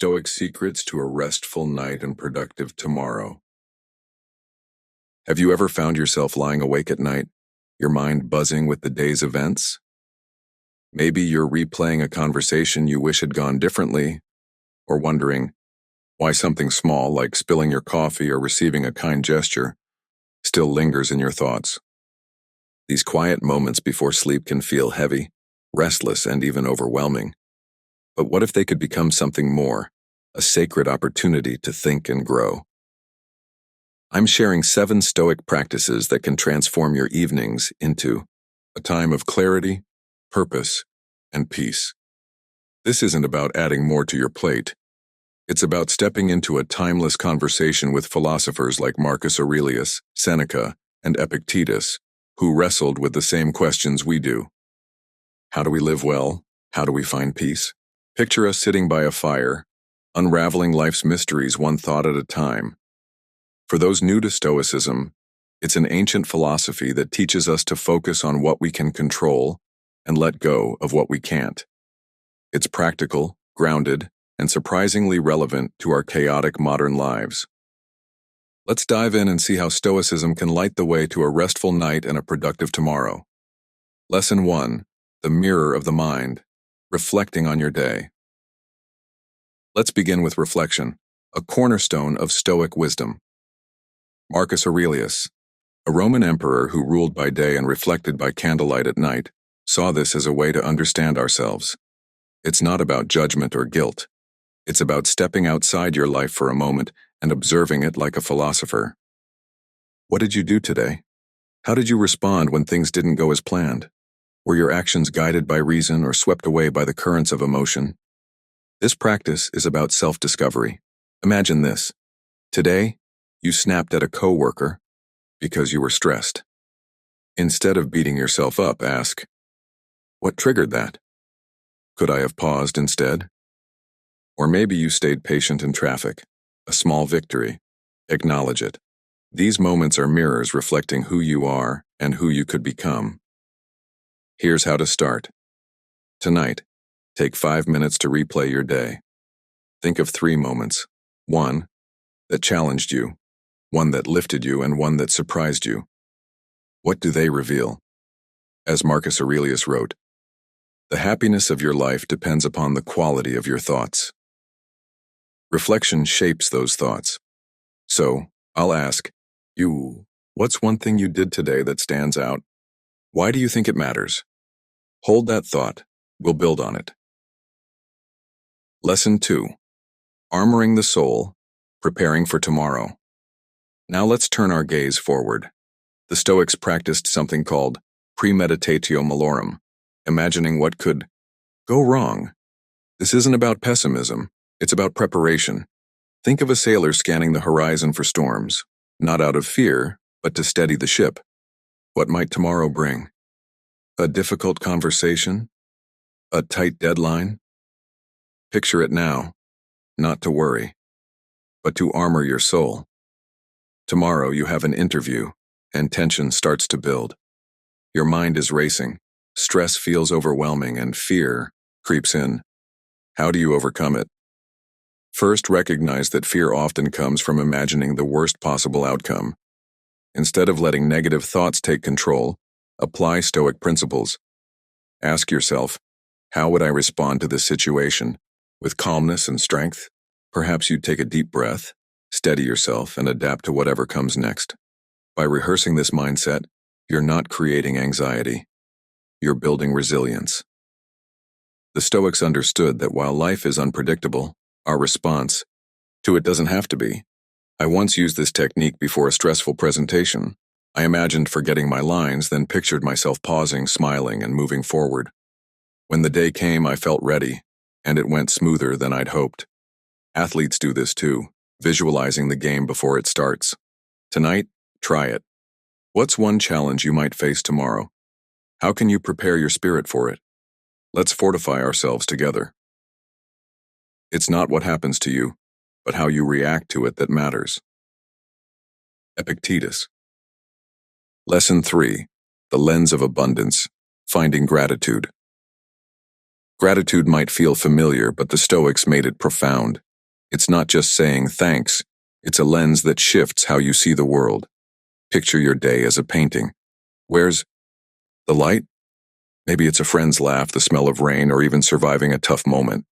Stoic Secrets to a Restful Night and Productive Tomorrow. Have you ever found yourself lying awake at night, your mind buzzing with the day's events? Maybe you're replaying a conversation you wish had gone differently, or wondering why something small like spilling your coffee or receiving a kind gesture still lingers in your thoughts. These quiet moments before sleep can feel heavy, restless, and even overwhelming. But what if they could become something more, a sacred opportunity to think and grow? I'm sharing 7 Stoic practices that can transform your evenings into a time of clarity, purpose, and peace. This isn't about adding more to your plate. It's about stepping into a timeless conversation with philosophers like Marcus Aurelius, Seneca, and Epictetus, who wrestled with the same questions we do. How do we live well? How do we find peace? Picture us sitting by a fire, unraveling life's mysteries one thought at a time. For those new to Stoicism, it's an ancient philosophy that teaches us to focus on what we can control and let go of what we can't. It's practical, grounded, and surprisingly relevant to our chaotic modern lives. Let's dive in and see how Stoicism can light the way to a restful night and a productive tomorrow. Lesson 1. The Mirror of the Mind. Reflecting on your day. Let's begin with reflection, a cornerstone of Stoic wisdom. Marcus Aurelius, a Roman emperor who ruled by day and reflected by candlelight at night, saw this as a way to understand ourselves. It's not about judgment or guilt. It's about stepping outside your life for a moment and observing it like a philosopher. What did you do today? How did you respond when things didn't go as planned? Were your actions guided by reason or swept away by the currents of emotion? This practice is about self-discovery. Imagine this. Today, you snapped at a coworker because you were stressed. Instead of beating yourself up, ask, what triggered that? Could I have paused instead? Or maybe you stayed patient in traffic. A small victory. Acknowledge it. These moments are mirrors reflecting who you are and who you could become. Here's how to start. Tonight, take 5 minutes to replay your day. Think of 3 moments. 1 that challenged you, 1 that lifted you, and 1 that surprised you. What do they reveal? As Marcus Aurelius wrote, the happiness of your life depends upon the quality of your thoughts. Reflection shapes those thoughts. So, I'll ask you, what's one thing you did today that stands out? Why do you think it matters? Hold that thought. We'll build on it. Lesson 2. Armoring the Soul. Preparing for tomorrow. Now let's turn our gaze forward. The Stoics practiced something called premeditatio malorum, imagining what could go wrong. This isn't about pessimism. It's about preparation. Think of a sailor scanning the horizon for storms, not out of fear, but to steady the ship. What might tomorrow bring? A difficult conversation? A tight deadline? Picture it now, not to worry, but to armor your soul. Tomorrow you have an interview, and tension starts to build. Your mind is racing, stress feels overwhelming, and fear creeps in. How do you overcome it? First, recognize that fear often comes from imagining the worst possible outcome. Instead of letting negative thoughts take control, apply Stoic principles. Ask yourself, how would I respond to this situation? With calmness and strength? Perhaps you'd take a deep breath, steady yourself, and adapt to whatever comes next. By rehearsing this mindset, you're not creating anxiety. You're building resilience. The Stoics understood that while life is unpredictable, our response to it doesn't have to be. I once used this technique before a stressful presentation. I imagined forgetting my lines, then pictured myself pausing, smiling, and moving forward. When the day came, I felt ready, and it went smoother than I'd hoped. Athletes do this too, visualizing the game before it starts. Tonight, try it. What's one challenge you might face tomorrow? How can you prepare your spirit for it? Let's fortify ourselves together. It's not what happens to you, but how you react to it that matters. Epictetus. Lesson 3. The Lens of Abundance. Finding Gratitude. Gratitude might feel familiar, but the Stoics made it profound. It's not just saying thanks, it's a lens that shifts how you see the world. Picture your day as a painting. Where's the light? Maybe it's a friend's laugh, the smell of rain, or even surviving a tough moment.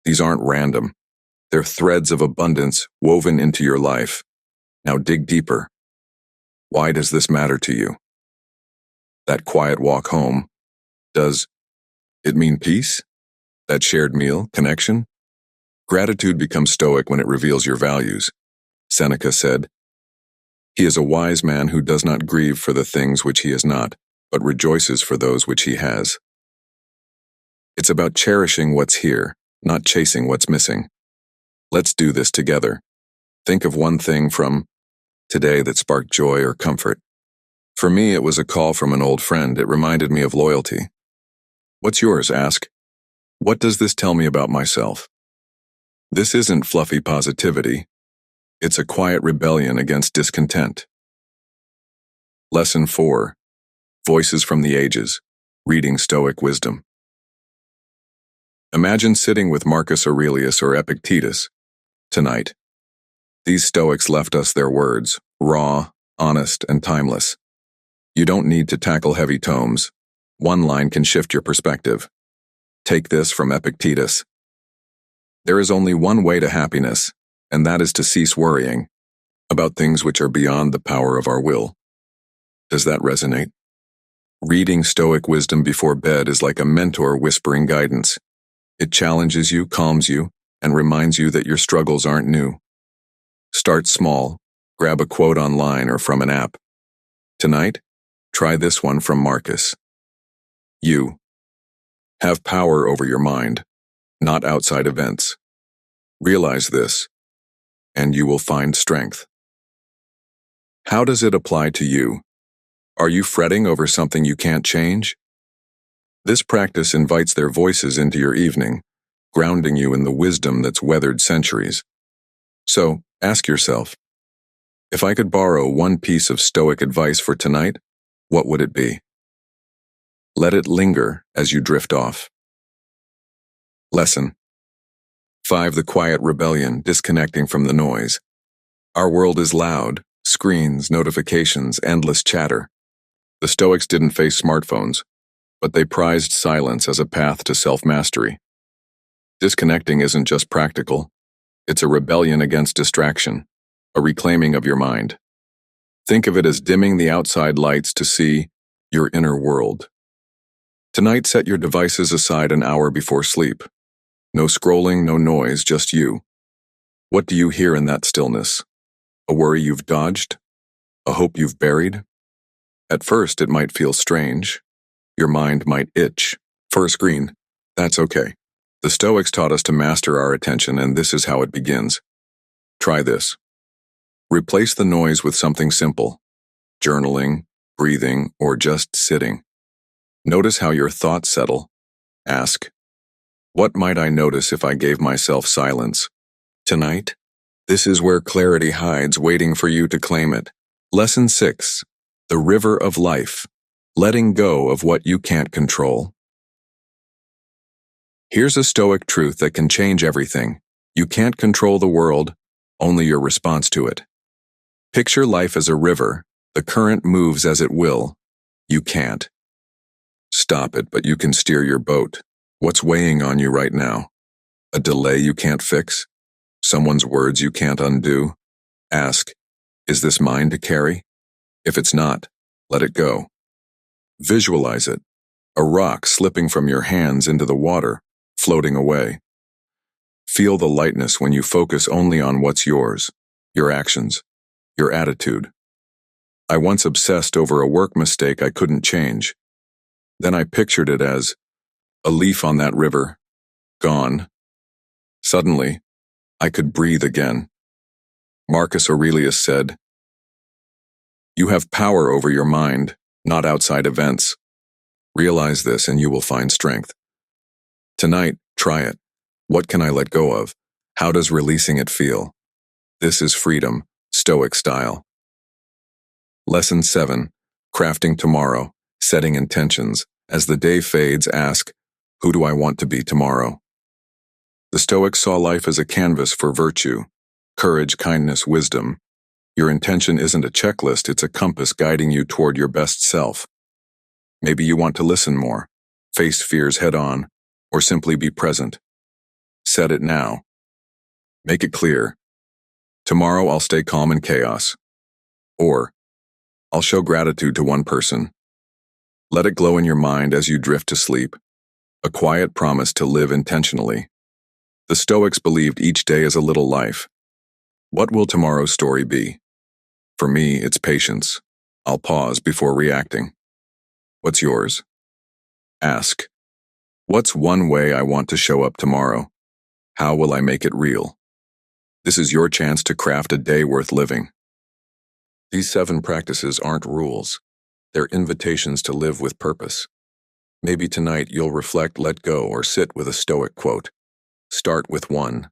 These aren't random. They're threads of abundance woven into your life. Now dig deeper. Why does this matter to you? That quiet walk home, does it mean peace? That shared meal, connection? Gratitude becomes stoic when it reveals your values. Seneca said, "He is a wise man who does not grieve for the things which he has not, but rejoices for those which he has." It's about cherishing what's here, not chasing what's missing. Let's do this together. Think of one thing from today that sparked joy or comfort. For me, it was a call from an old friend. It reminded me of loyalty. What's yours? Ask. What does this tell me about myself? This isn't fluffy positivity. It's a quiet rebellion against discontent. Lesson 4. Voices from the Ages. Reading Stoic Wisdom. Imagine sitting with Marcus Aurelius or Epictetus tonight. These Stoics left us their words, raw, honest, and timeless. You don't need to tackle heavy tomes. One line can shift your perspective. Take this from Epictetus. There is only one way to happiness, and that is to cease worrying about things which are beyond the power of our will. Does that resonate? Reading Stoic wisdom before bed is like a mentor whispering guidance. It challenges you, calms you, and reminds you that your struggles aren't new. Start small. Grab a quote online or from an app. Tonight, try this one from Marcus. You have power over your mind, not outside events. Realize this, and you will find strength. How does it apply to you? Are you fretting over something you can't change? This practice invites their voices into your evening, grounding you in the wisdom that's weathered centuries. So, ask yourself, if I could borrow one piece of Stoic advice for tonight, what would it be? Let it linger as you drift off. Lesson 5. The quiet rebellion, disconnecting from the noise. Our world is loud, screens, notifications, endless chatter. The Stoics didn't face smartphones, but they prized silence as a path to self-mastery. Disconnecting isn't just practical, it's a rebellion against distraction, a reclaiming of your mind. Think of it as dimming the outside lights to see your inner world. Tonight, set your devices aside an hour before sleep. No scrolling, no noise, just you. What do you hear in that stillness? A worry you've dodged? A hope you've buried? At first, it might feel strange. Your mind might itch. For a screen, that's okay. The Stoics taught us to master our attention, and this is how it begins. Try this. Replace the noise with something simple. Journaling, breathing, or just sitting. Notice how your thoughts settle. Ask, what might I notice if I gave myself silence? Tonight, this is where clarity hides, waiting for you to claim it. Lesson 6. The river of life. Letting go of what you can't control. Here's a Stoic truth that can change everything. You can't control the world, only your response to it. Picture life as a river. The current moves as it will. You can't stop it, but you can steer your boat. What's weighing on you right now? A delay you can't fix? Someone's words you can't undo? Ask, is this mine to carry? If it's not, let it go. Visualize it. A rock slipping from your hands into the water, floating away. Feel the lightness when you focus only on what's yours, your actions, your attitude. I once obsessed over a work mistake I couldn't change. Then I pictured it as a leaf on that river, gone. Suddenly, I could breathe again. Marcus Aurelius said, "You have power over your mind, not outside events. Realize this and you will find strength." Tonight, try it. What can I let go of? How does releasing it feel? This is freedom, Stoic style. Lesson 7. Crafting tomorrow, setting intentions. As the day fades, ask, who do I want to be tomorrow? The Stoics saw life as a canvas for virtue, courage, kindness, wisdom. Your intention isn't a checklist, it's a compass guiding you toward your best self. Maybe you want to listen more, face fears head on, or simply be present. Set it now. Make it clear. Tomorrow I'll stay calm in chaos. Or, I'll show gratitude to one person. Let it glow in your mind as you drift to sleep, a quiet promise to live intentionally. The Stoics believed each day is a little life. What will tomorrow's story be? For me, it's patience. I'll pause before reacting. What's yours? Ask, what's one way I want to show up tomorrow? How will I make it real? This is your chance to craft a day worth living. These 7 practices aren't rules. They're invitations to live with purpose. Maybe tonight you'll reflect, let go, or sit with a Stoic quote. Start with one.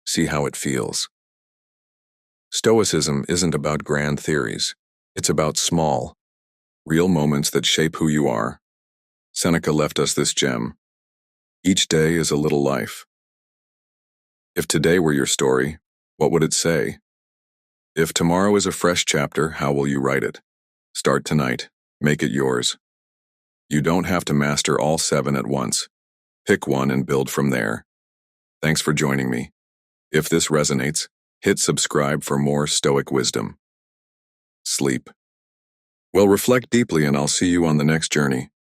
See how it feels. Stoicism isn't about grand theories. It's about small, real moments that shape who you are. Seneca left us this gem. Each day is a little life. If today were your story, what would it say? If tomorrow is a fresh chapter, how will you write it? Start tonight. Make it yours. You don't have to master all 7 at once. Pick one and build from there. Thanks for joining me. If this resonates, hit subscribe for more Stoic wisdom. Sleep. Well, reflect deeply and I'll see you on the next journey.